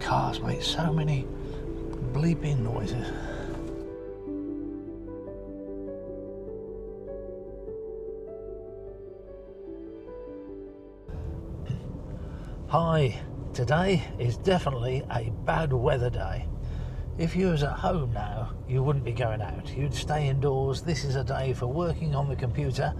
cars make so many bleeping noises. Hi, today is definitely a bad weather day. If you was at home now, you wouldn't be going out. You'd stay indoors. This is a day for working on the computer,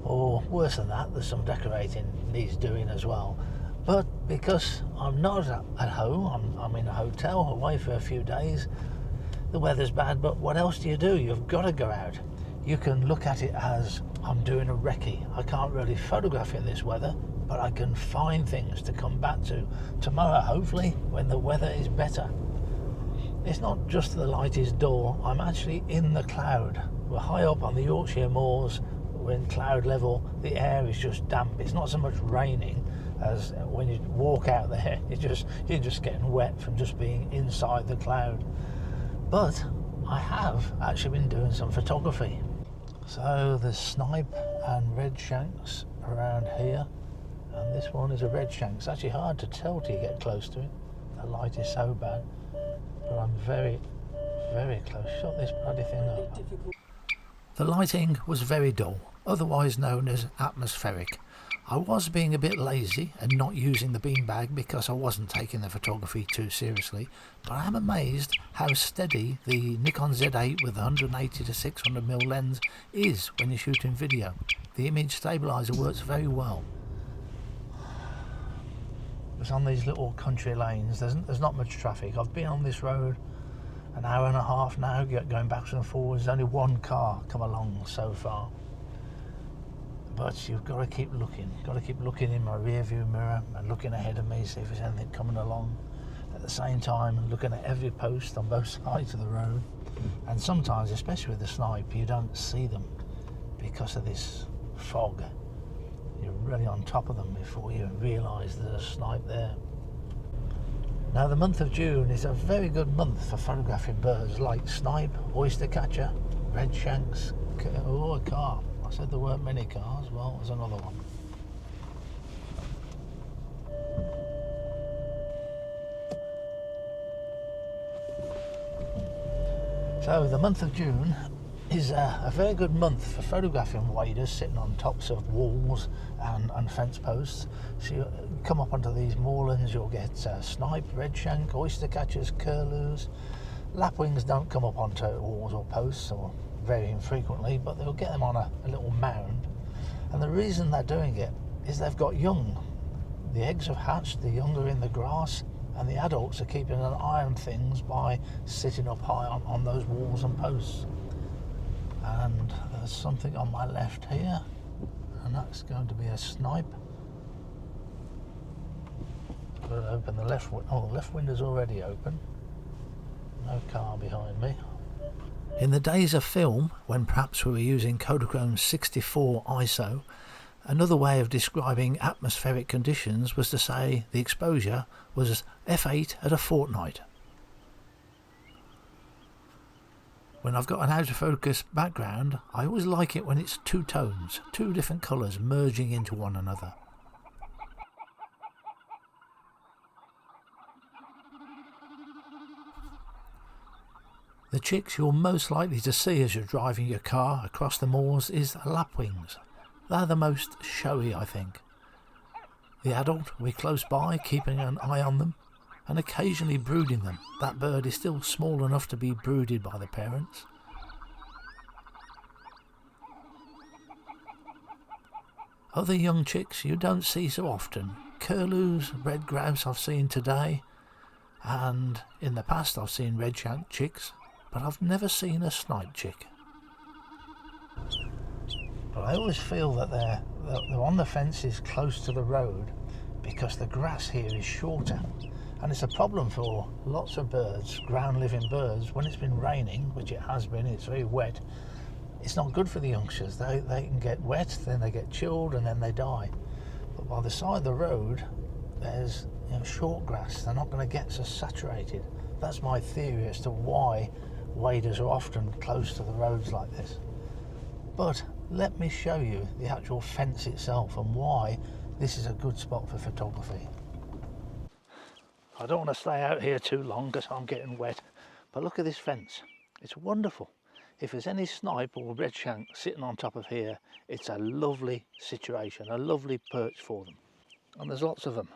or worse than that, there's some decorating needs doing as well. But because I'm not at home, I'm in a hotel away for a few days, the weather's bad, but what else do? You've got to go out. You can look at it as I'm doing a recce. I can't really photograph in this weather, but I can find things to come back to tomorrow, hopefully, when the weather is better. It's not just the light is dull, I'm actually in the cloud. We're high up on the Yorkshire moors, we're in cloud level, the air is just damp. It's not so much raining as when you walk out there, you're just getting wet from just being inside the cloud. But I have actually been doing some photography. So there's snipe and redshanks around here, and this one is a redshank. It's actually hard to tell till you get close to it. The light is so bad. But I'm very, very close. Shut this bloody thing up. The lighting was very dull, otherwise known as atmospheric. I was being a bit lazy and not using the beanbag because I wasn't taking the photography too seriously, but I am amazed how steady the Nikon Z8 with 180 to 600mm lens is when you're shooting video. The image stabilizer works very well. It's on these little country lanes. There's not much traffic. I've been on this road an hour and a half now, going backwards and forwards. There's only one car come along so far. But you've got to keep looking. Got to keep looking in my rear view mirror and looking ahead of me, see if there's anything coming along. At the same time, looking at every post on both sides of the road. And sometimes, especially with the snipe, you don't see them because of this fog. You're really on top of them before you realise there's a snipe there. Now the month of June is a very good month for photographing birds like snipe, oystercatcher, redshanks. Oh, a car. I said there weren't many cars. Well, there's another one. So the month of June is a very good month for photographing waders sitting on tops of walls and fence posts. So you come up onto these moorlands, you'll get snipe, redshank, oystercatchers, curlews. Lapwings don't come up onto walls or posts, or very infrequently, but they'll get them on a little mound. And the reason they're doing it is they've got young. The eggs have hatched, the young are in the grass, and the adults are keeping an eye on things by sitting up high on those walls and posts. And there's something on my left here, and that's going to be a snipe. Got to open the left window. Oh, the left window's already open. No car behind me. In the days of film, when perhaps we were using Kodachrome 64 ISO, another way of describing atmospheric conditions was to say the exposure was f8 at a fortnight. When I've got an out of focus background, I always like it when it's two tones, two different colours merging into one another. The chicks you're most likely to see as you're driving your car across the moors is lapwings. They're the most showy, I think. The adult will be close by, keeping an eye on them, and occasionally brooding them. That bird is still small enough to be brooded by the parents. Other young chicks you don't see so often. Curlews, red grouse I've seen today, and in the past I've seen redshank chicks, but I've never seen a snipe chick. But I always feel that they're on the fences close to the road because the grass here is shorter. And it's a problem for lots of birds, ground-living birds. When it's been raining, which it has been, it's very wet, it's not good for the youngsters. They can get wet, then they get chilled, and then they die. But by the side of the road, there's short grass. They're not going to get so saturated. That's my theory as to why waders are often close to the roads like this. But let me show you the actual fence itself and why this is a good spot for photography. I don't want to stay out here too long because I'm getting wet, but look at this fence. It's wonderful. If there's any snipe or redshank sitting on top of here, it's a lovely situation, a lovely perch for them. And there's lots of them.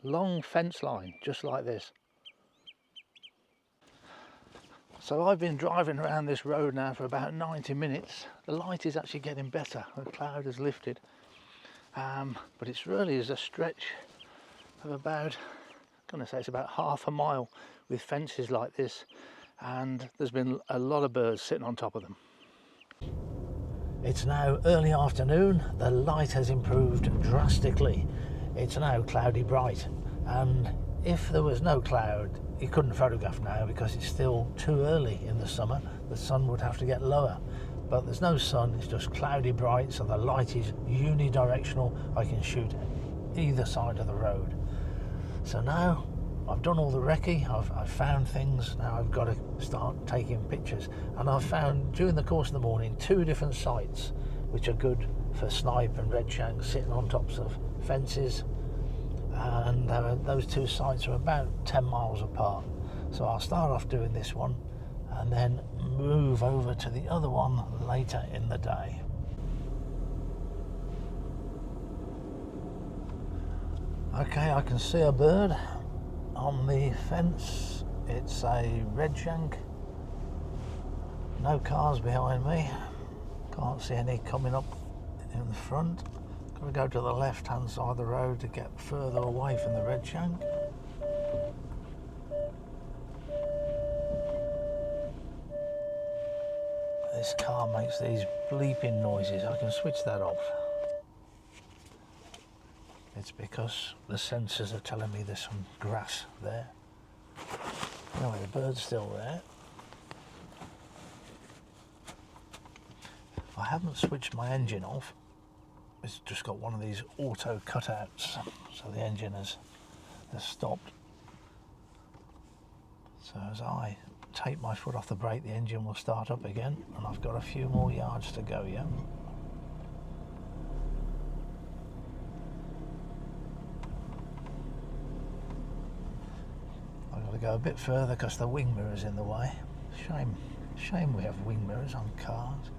Long fence line, just like this. So I've been driving around this road now for about 90 minutes. The light is actually getting better. The cloud has lifted. But it's really is a stretch of about, I'm going to say it's about half a mile with fences like this. And there's been a lot of birds sitting on top of them. It's now early afternoon. The light has improved drastically. It's now cloudy bright, and if there was no cloud you couldn't photograph now because it's still too early in the summer. The sun would have to get lower, but there's no sun, it's just cloudy bright, so the light is unidirectional. I can shoot either side of the road. So now I've done all the recce, I've found things, now I've got to start taking pictures. And I've found during the course of the morning 2 different sites which are good for snipe and redshanks sitting on tops of fences, and those 2 sites are about 10 miles apart. So I'll start off doing this one and then move over to the other one later in the day. Okay, I can see a bird on the fence. It's a redshank. No cars behind me. Can't see any coming up in the front. Got to go to the left hand side of the road to get further away from the redshank. This car makes these bleeping noises. I can switch that off. It's because the sensors are telling me there's some grass there. Anyway, the bird's still there. I haven't switched my engine off. It's just got one of these auto cutouts, so the engine has stopped. So as I take my foot off the brake, the engine will start up again, and I've got a few more yards to go yet. I've got to go a bit further because the wing mirror's in the way. Shame we have wing mirrors on cars.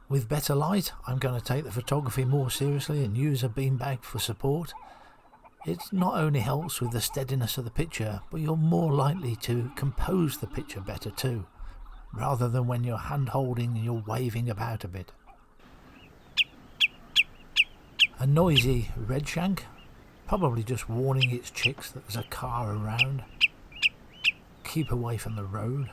With better light, I'm going to take the photography more seriously and use a beanbag for support. It not only helps with the steadiness of the picture, but you're more likely to compose the picture better too, rather than when you're hand holding and you're waving about a bit. A noisy redshank, probably just warning its chicks that there's a car around. Keep away from the road.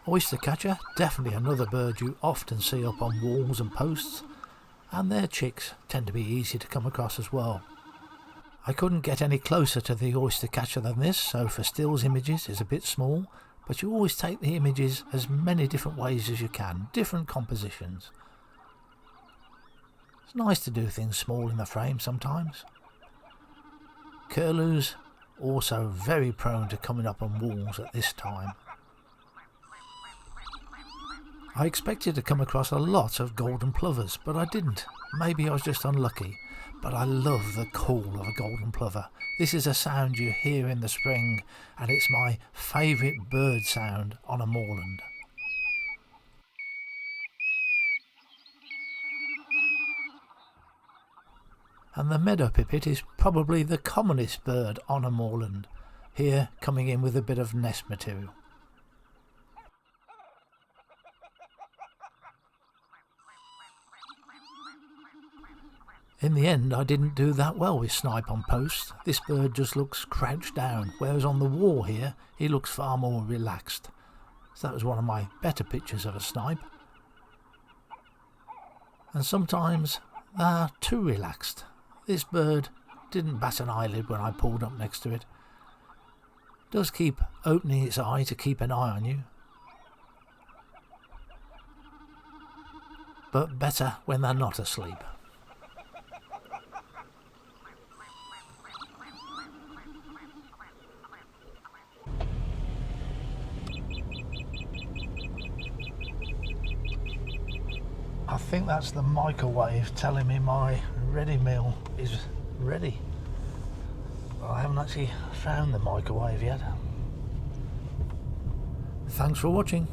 Oystercatcher, definitely another bird you often see up on walls and posts, and their chicks tend to be easy to come across as well. I couldn't get any closer to the oystercatcher than this, so for stills images is a bit small, but you always take the images as many different ways as you can, different compositions. It's nice to do things small in the frame sometimes. Curlews, also very prone to coming up on walls at this time. I expected to come across a lot of golden plovers, but I didn't. Maybe I was just unlucky, but I love the call of a golden plover. This is a sound you hear in the spring, and it's my favourite bird sound on a moorland. And the meadow pipit is probably the commonest bird on a moorland, here coming in with a bit of nest material. In the end, I didn't do that well with snipe on post. This bird just looks crouched down, whereas on the wall here, he looks far more relaxed. So that was one of my better pictures of a snipe. And sometimes they're too relaxed. This bird didn't bat an eyelid when I pulled up next to it. Does keep opening its eye to keep an eye on you. But better when they're not asleep. I think that's the microwave telling me my ready meal is ready. Well, I haven't actually found the microwave yet. Thanks for watching.